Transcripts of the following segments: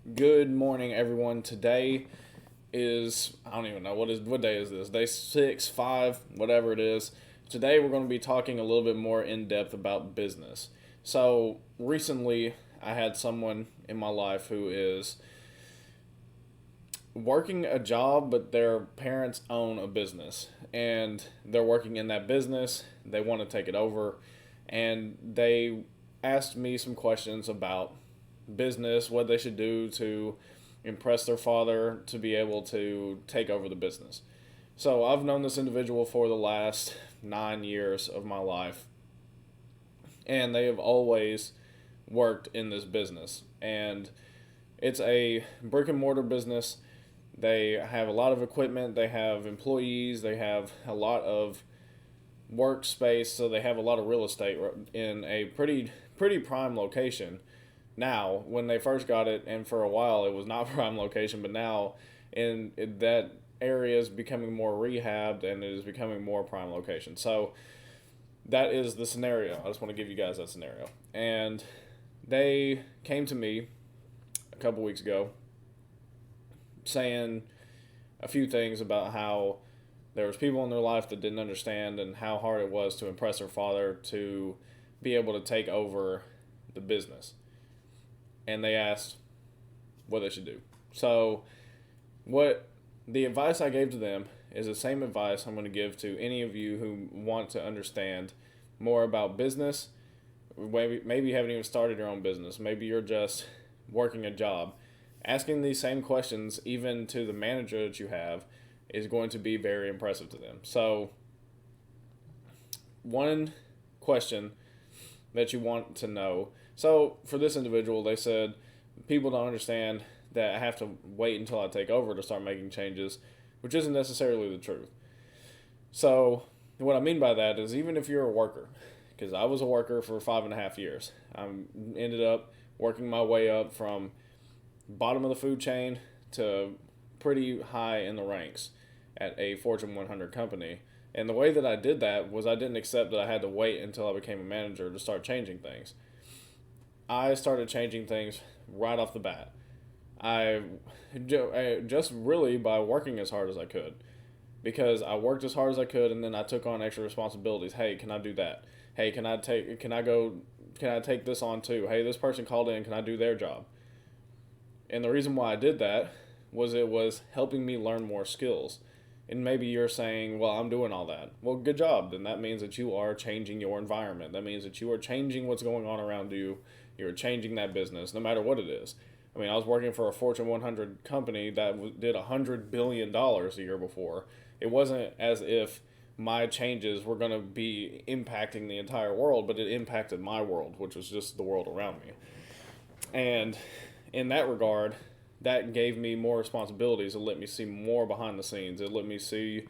Good morning, everyone. Today is I don't even know what day is this? Day 6, 5, whatever it is. Today we're going to be talking a little bit more in depth about business. So recently, I had someone in my life who is working a job, but their parents own a business, and they're working in that business. They want to take it over, and they asked me some questions about business, what they should do to impress their father to be able to take over the business. So I've known this individual for the last 9 years of my life, and they have always worked in this business. And it's a brick and mortar business. They have a lot of equipment, they have employees, they have a lot of workspace, so they have a lot of real estate in a pretty prime location. Now, when they first got it, and for a while it was not prime location, but now that area is becoming more rehabbed and it is becoming more prime location. So that is the scenario. I just want to give you guys that scenario. And they came to me a couple weeks ago saying a few things about how there was people in their life that didn't understand and how hard it was to impress their father to be able to take over the business. And they asked what they should do. So, what the advice I gave to them is the same advice I'm going to give to any of you who want to understand more about business. Maybe you haven't even started your own business. Maybe you're just working a job. Asking these same questions, even to the manager that you have, is going to be very impressive to them. So, one question that you want to know. So, for this individual, they said, people don't understand that I have to wait until I take over to start making changes, which isn't necessarily the truth. So, what I mean by that is even if you're a worker, because I was a worker for 5.5 years, I ended up working my way up from bottom of the food chain to pretty high in the ranks at a Fortune 100 company. And the way that I did that was I didn't accept that I had to wait until I became a manager to start changing things. I started changing things right off the bat. I just really by working as hard as I could, because I worked as hard as I could, and then I took on extra responsibilities. Hey, can I do that? Hey, can I take this on too? Hey, this person called in, can I do their job? And the reason why I did that was it was helping me learn more skills. And maybe you're saying, well, I'm doing all that. Well, good job. Then that means that you are changing your environment. That means that you are changing what's going on around you. You're changing that business, no matter what it is. I mean, I was working for a Fortune 100 company that did $100 billion a year before. It wasn't as if my changes were going to be impacting the entire world, but it impacted my world, which was just the world around me. And in that regard, that gave me more responsibilities. It let me see more behind the scenes. It let me see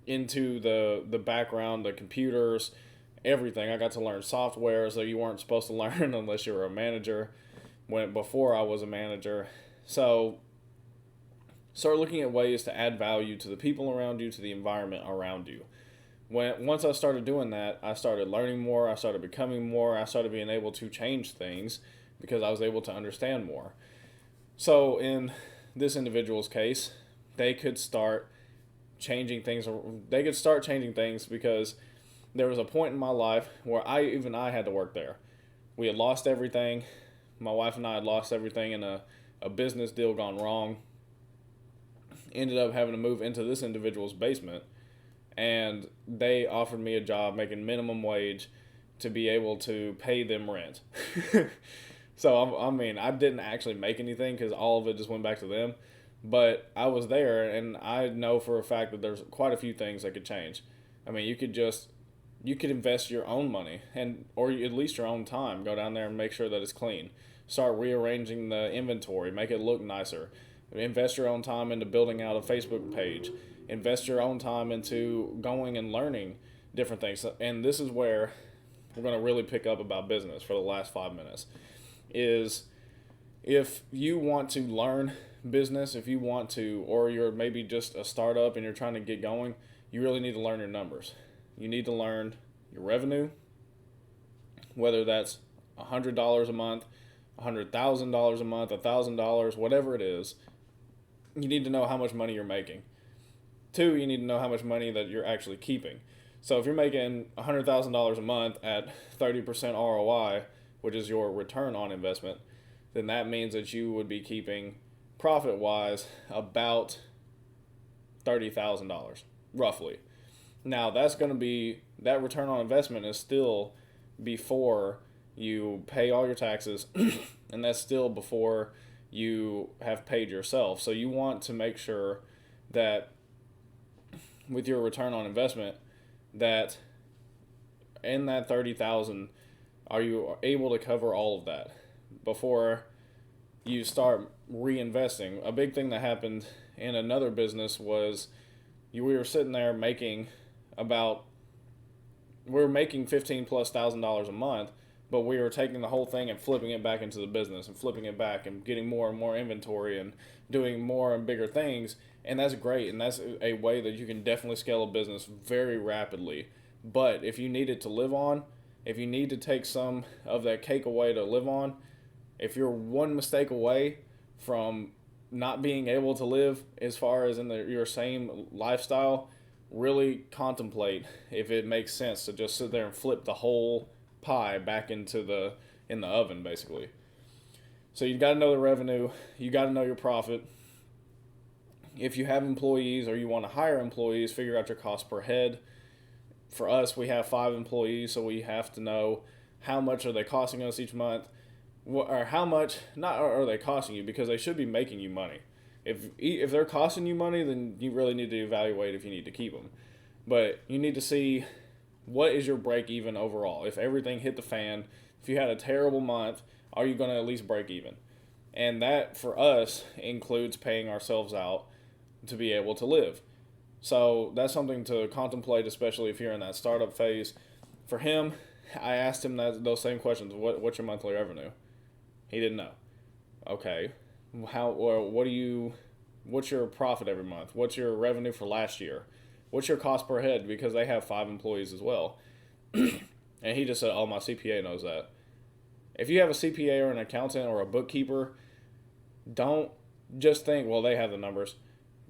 into the background, the computers, everything. I got to learn software that you weren't supposed to learn unless you were a manager. When before I was a manager, so start looking at ways to add value to the people around you, to the environment around you. Once I started doing that, I started learning more. I started becoming more. I started being able to change things because I was able to understand more. So in this individual's case, they could start changing things. They could start changing things because there was a point in my life where I had to work there. We had lost everything. My wife and I had lost everything in a business deal gone wrong. Ended up having to move into this individual's basement, and they offered me a job making minimum wage to be able to pay them rent. So I mean, I didn't actually make anything because all of it just went back to them. But I was there, and I know for a fact that there's quite a few things that could change. I mean, you could invest your own money and or at least your own time. Go down there and make sure that it's clean. Start rearranging the inventory, make it look nicer. Invest your own time into building out a Facebook page. Invest your own time into going and learning different things. And this is where we're going to really pick up about business for the last 5 minutes. Is if you want to learn business, if you want to, or you're maybe just a startup and you're trying to get going, you really need to learn your numbers. You need to learn your revenue, whether that's $100 a month, $100,000 a month, $1,000, whatever it is, you need to know how much money you're making. Two, you need to know how much money that you're actually keeping. So if you're making $100,000 a month at 30% ROI, which is your return on investment, then that means that you would be keeping profit-wise about $30,000, roughly. Now, that's going to be, that return on investment is still before you pay all your taxes, and that's still before you have paid yourself. So you want to make sure that with your return on investment, that in that 30,000, are you able to cover all of that before you start reinvesting? A big thing that happened in another business was we were sitting there making about, we were making $15,000+ a month, but we were taking the whole thing and flipping it back into the business and flipping it back and getting more and more inventory and doing more and bigger things. And that's great. And that's a way that you can definitely scale a business very rapidly. But if you need it to live on, if you need to take some of that cake away to live on, if you're one mistake away from not being able to live as far as in your same lifestyle, really contemplate if it makes sense to just sit there and flip the whole pie back into in the oven, basically. So you've got to know the revenue, you got to know your profit. If you have employees or you want to hire employees, figure out your cost per head. For us, we have 5 employees, so we have to know how much are they costing us each month, or how much not are they costing you, because they should be making you money. If they're costing you money, then you really need to evaluate if you need to keep them. But you need to see what is your break even overall. If everything hit the fan, if you had a terrible month, are you going to at least break even? And that for us includes paying ourselves out to be able to live. So that's something to contemplate, especially if you're in that startup phase. For him, I asked him those same questions. What's your monthly revenue? He didn't know. Okay, what's your profit every month? What's your revenue for last year? What's your cost per head? Because they have 5 employees as well. And he just said, oh, my CPA knows that. If you have a CPA or an accountant or a bookkeeper, don't just think, well, they have the numbers.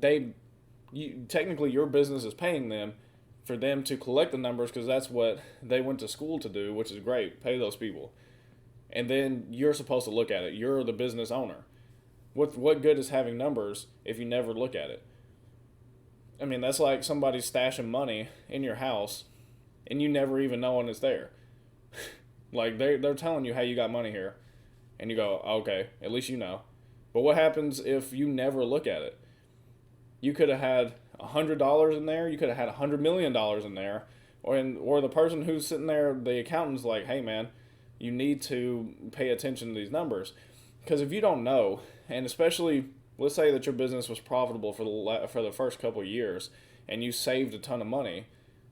Technically your business is paying them for them to collect the numbers, because that's what they went to school to do, which is great. Pay those people. And then you're supposed to look at it. You're the business owner. What good is having numbers if you never look at it? I mean, that's like somebody stashing money in your house and you never even knowing it's there. Like they're telling you, hey, you got money here. And you go, okay, at least you know. But what happens if you never look at it? You could have had $100 in there. You could have had $100 million in there. Or the person who's sitting there, the accountant's like, hey, man, you need to pay attention to these numbers. Because if you don't know, and especially, let's say that your business was profitable for the first couple of years, and you saved a ton of money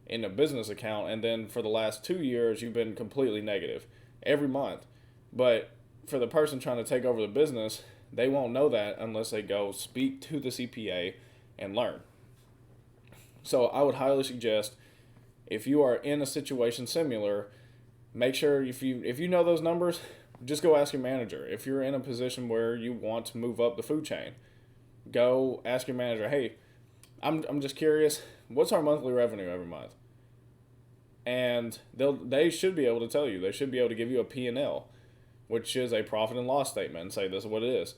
in a business account, and then for the last 2 years, you've been completely negative every month. But for the person trying to take over the business, they won't know that unless they go speak to the CPA and learn. So I would highly suggest, if you are in a situation similar, make sure if you know those numbers, just go ask your manager. If you're in a position where you want to move up the food chain, go ask your manager, hey, I'm just curious, what's our monthly revenue every month? And they should be able to tell you. They should be able to give you a P&L, which is a profit and loss statement, and say this is what it is.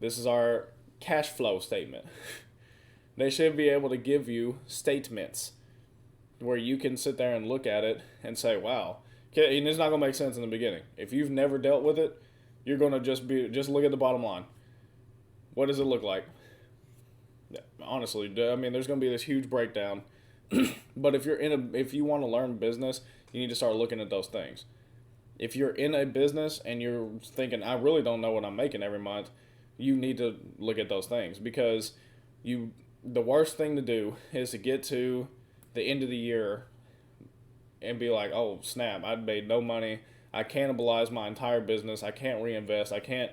This is our cash flow statement. They should be able to give you statements where you can sit there and look at it and say, wow. Okay, and it's not going to make sense in the beginning. If you've never dealt with it, you're going to just look at the bottom line. What does it look like? Yeah, honestly, I mean, there's going to be this huge breakdown. But if you want to learn business, you need to start looking at those things. If you're in a business and you're thinking, I really don't know what I'm making every month, you need to look at those things, because the worst thing to do is to get to the end of the year and be like, oh, snap, I made no money. I cannibalized my entire business. I can't reinvest. I can't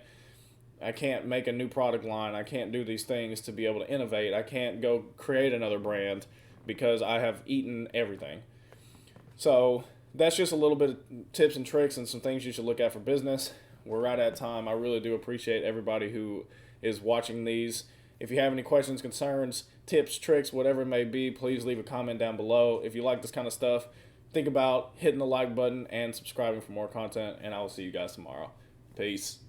make a new product line. I can't do these things to be able to innovate. I can't go create another brand because I have eaten everything. So that's just a little bit of tips and tricks and some things you should look at for business. we're right at time. I really do appreciate everybody who is watching these. If you have any questions, concerns, tips, tricks, whatever it may be, please leave a comment down below. If you like this kind of stuff, think about hitting the like button and subscribing for more content, and I will see you guys tomorrow. Peace.